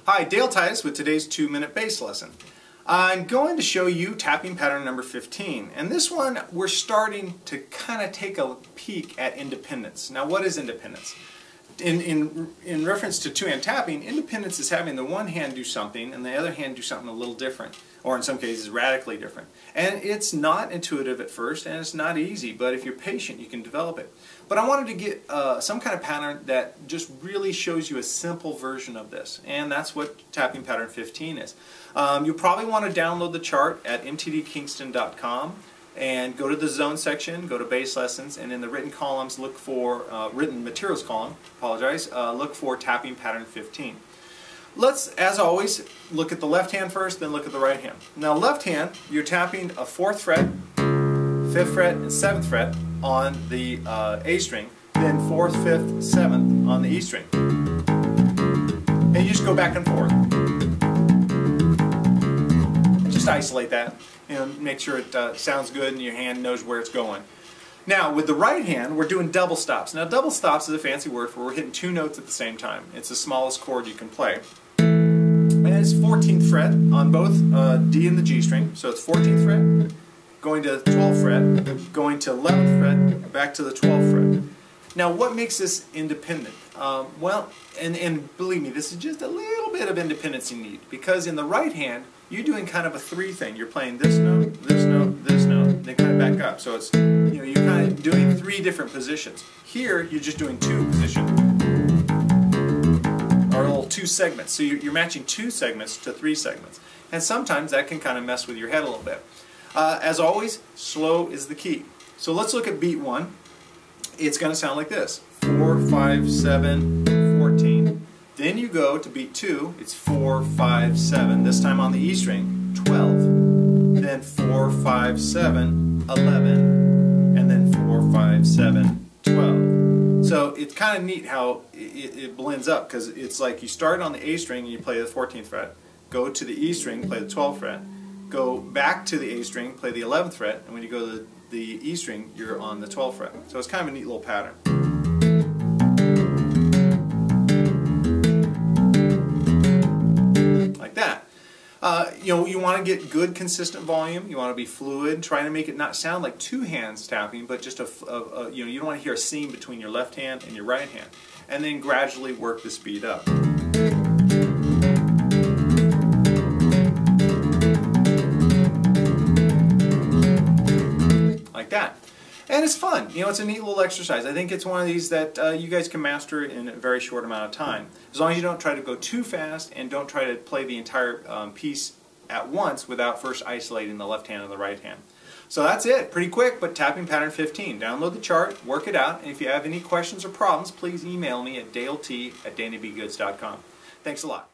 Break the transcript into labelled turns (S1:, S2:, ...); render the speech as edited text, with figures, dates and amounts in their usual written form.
S1: Hi, Dale Titus with today's 2-minute bass lesson. I'm going to show you tapping pattern number 15, and this one we're starting to kind of take a peek at independence. Now, what is independence? In reference to two-hand tapping, independence is having the one hand do something and the other hand do something a little different, or in some cases radically different. And it's not intuitive at first, and it's not easy, but if you're patient you can develop it. But I wanted to get some kind of pattern that just really shows you a simple version of this, and that's what tapping pattern 15 is. You'll probably want to download the chart at mtdkingston.com and go to the zone section, go to bass lessons, and in the written columns look for, written materials column, look for tapping pattern 15. Let's, as always, look at the left hand first, then look at the right hand. Now left hand, you're tapping a 4th fret, 5th fret, and 7th fret on the A string, then 4th, 5th, 7th on the E string. And you just go back and forth. Just isolate that, make sure it sounds good and your hand knows where it's going. Now with the right hand we're doing double stops. Now double stops is a fancy word for we're hitting 2 notes at the same time. It's the smallest chord you can play. And it's 14th fret on both D and the G string. So it's 14th fret, going to 12th fret, going to 11th fret, back to the 12th fret. Now what makes this independent? Well, and believe me, this is just a little bit of independence you need, because in the right hand you're doing kind of a 3 thing. You're playing this note, this note, this note, then kind of back up. So it's, you're kind of doing 3 different positions. Here you're just doing 2 positions, or little 2 segments. So you're matching 2 segments to 3 segments, and sometimes that can kind of mess with your head a little bit. As always, slow is the key. So let's look at beat 1. It's going to sound like this: 4, 5, 7, 14. Then you go to beat 2, it's 4, 5, 7, this time on the E string, 12. Then 4, 5, 7, 11, and then 4, 5, 7, 12. So it's kind of neat how it blends up, because it's like you start on the A string and you play the 14th fret, go to the E string, play the 12th fret, go back to the A string, play the 11th fret, and when you go to the E string, you're on the 12th fret. So it's kind of a neat little pattern. Like that. You want to get good consistent volume. You want to be fluid, trying to make it not sound like 2 hands tapping, but just you don't want to hear a seam between your left hand and your right hand. And then gradually work the speed up. Like that. And it's fun. It's a neat little exercise. I think it's one of these that you guys can master in a very short amount of time. As long as you don't try to go too fast and don't try to play the entire piece at once without first isolating the left hand and the right hand. So that's it. Pretty quick, but tapping pattern 15. Download the chart, work it out, and if you have any questions or problems, please email me at dalet@danabgoods.com. Thanks a lot.